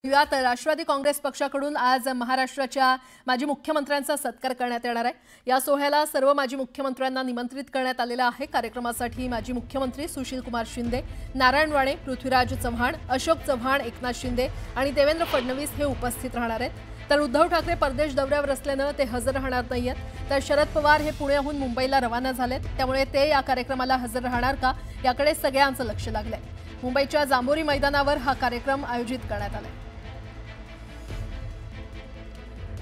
यात राष्ट्रवादी काँग्रेस पक्षाकडून आज महाराष्ट्राच्या माजी मुख्यमंत्र्यांचा सत्कार करण्यात येणार आहे। या सोहळ्याला सर्व माजी मुख्यमंत्र्यांना निमंत्रित करण्यात आलेलं आहे। कार्यक्रमासाठी माजी मुख्यमंत्री सुशीलकुमार शिंदे, नारायण राणे, पृथ्वीराज चव्हाण, अशोक चव्हाण, एकनाथ शिंदे आणि देवेंद्र फडणवीस हे उपस्थित राहणार आहेत। तर उद्धव ठाकरे परदेश दौऱ्यावर असल्याने ते हजर राहणार नाहीत। तर शरद पवार हे पुण्याहून मुंबईला रवाना झालेत, त्यामुळे ते या कार्यक्रमाला हजर राहणार का याकडे सगळ्यांचं लक्ष लागलंय। मुंबईच्या जांभोरी मैदानावर हा कार्यक्रम आयोजित करण्यात आलाय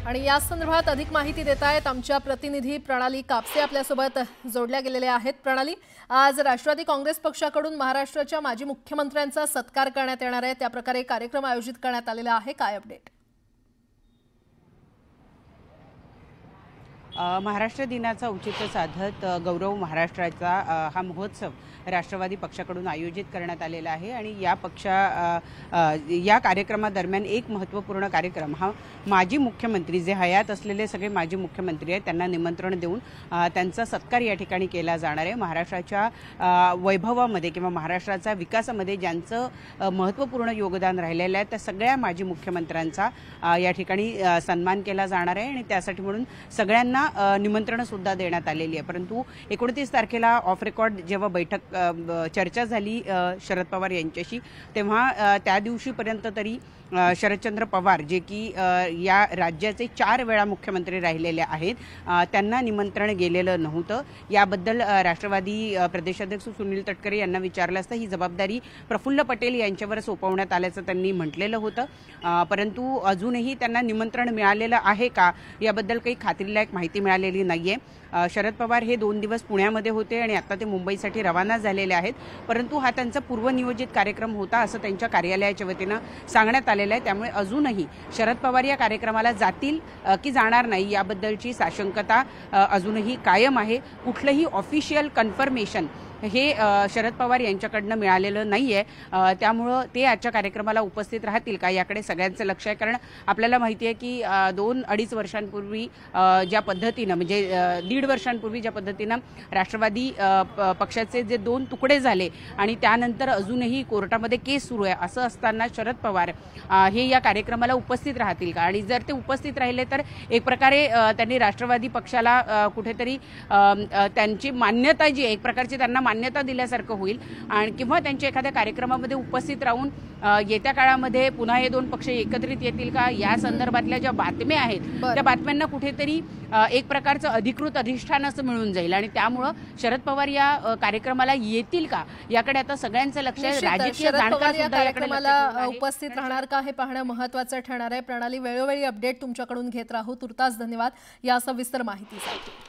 आणि या संदर्भात अधिक माहिती देत आहेत आमच्या प्रतिनिधी प्रणाली कापसे आपल्यासोबत जोडल्या गेलेल्या आहेत। प्रणाली, आज राष्ट्रवादी काँग्रेस पक्षाकडून महाराष्ट्राच्या माजी मुख्यमंत्र्यांचा सत्कार करण्यात येणार आहे, त्या प्रकारे कार्यक्रम आयोजित करण्यात आलेला आहे, काय अपडेट? महाराष्ट्र दिनाचा औचित्य साधत गौरव महाराष्ट्राचा हा महोत्सव राष्ट्रवादी पक्षाकडून आयोजित करण्यात आलेला आहे आणि या कार्यक्रमादरम्यान एक महत्त्वपूर्ण कार्यक्रम हा माजी मुख्यमंत्री जे हयात असलेले सगळे माजी मुख्यमंत्री आहेत त्यांना निमंत्रण देऊन त्यांचा सत्कार या ठिकाणी केला जाणार आहे। महाराष्ट्राच्या वैभवामध्ये किंवा महाराष्ट्राच्या विकासामध्ये ज्यांचं महत्त्वपूर्ण योगदान राहिलेलं आहे त्या सगळ्या माजी मुख्यमंत्र्यांचा या ठिकाणी सन्मान केला जाणार आहे आणि त्यासाठी म्हणून सगळ्यांना निमंत्रण सुद्धा देण्यात आलेली आहे। परंतु 29 तारखेला ऑफ रेकॉर्ड जेव्हा बैठक चर्चा झाली शरद पवार यांच्याशी, तेव्हा त्या दिवशीपर्यंत तरी शरदचंद्र पवार जे की या राज्याचे 4 वेळा मुख्यमंत्री राहिलेले आहेत त्यांना निमंत्रण गेलेलं नव्हतं। याबद्दल राष्ट्रवादी प्रदेशाध्यक्ष सुनील तटकरे यांना विचारलं असता ही जबाबदारी प्रफुल्ल पटेल यांच्यावर सोपवण्यात आल्याचं त्यांनी म्हटलेलं होतं, परंतु अजूनही त्यांना निमंत्रण मिळालेलं आहे का याबद्दल काही खात्रीलायक माहिती मिळालेली नाहीये। शरद पवार हे 2 दिवस पुण्यामध्ये होते आणि आता ते मुंबईसाठी रवाना झालेले आहेत, परंतु हा त्यांचा पूर्वनियोजित कार्यक्रम होता असं त्यांच्या कार्यालयाच्या वतीनं सांगण्यात आलेलं आहे। त्यामुळे अजूनही शरद पवार या कार्यक्रमाला जातील की जाणार नाही याबद्दलची साशंकता अजूनही कायम आहे। कुठलंही ऑफिशियल कन्फर्मेशन हे शरद पवार यांच्याकडनं मिळालेलं नाहीये, त्यामुळं ते आजच्या कार्यक्रमाला उपस्थित राहतील का याकडे सगळ्यांचं लक्ष आहे। कारण आपल्याला माहिती आहे की 2-2.5 वर्षांपूर्वी ज्या पद्धतीनं म्हणजे 1.5 वर्षांपूर्वी ज्या पद्धतीनं राष्ट्रवादी पक्षाचे जे 2 तुकडे झाले आणि त्यानंतर अजूनही कोर्टामध्ये केस सुरू आहे, असं असताना शरद पवार हे या कार्यक्रमाला उपस्थित राहतील का? आणि जर ते उपस्थित राहिले तर एक प्रकारे त्यांनी राष्ट्रवादी पक्षाला कुठेतरी त्यांची मान्यता जी एक प्रकारची त्यांना मान्यता दिल्यासारखं होईल आणि किंवा त्यांच्या एखाद्या कार्यक्रमामध्ये उपस्थित राहून येत्या काळामध्ये पुन्हा हे 2 पक्ष एकत्रित येतील का या संदर्भातल्या ज्या बातम्या आहेत त्या बातम्यांना कुठेतरी एक प्रकारचं अधिकृत अधिष्ठान असं मिळून जाईल आणि त्यामुळं शरद पवार या कार्यक्रमाला येतील का याकडे आता सगळ्यांचं लक्ष आहे। राजकीय जाणकार सुद्धा कार्यक्रमाला उपस्थित राहणार का हे पाहणं महत्त्वाचं ठरणार आहे। प्रणाली, वेळोवेळी अपडेट तुमच्याकडून घेत राहू। तुर्तास धन्यवाद या सविस्तर माहितीसाठी।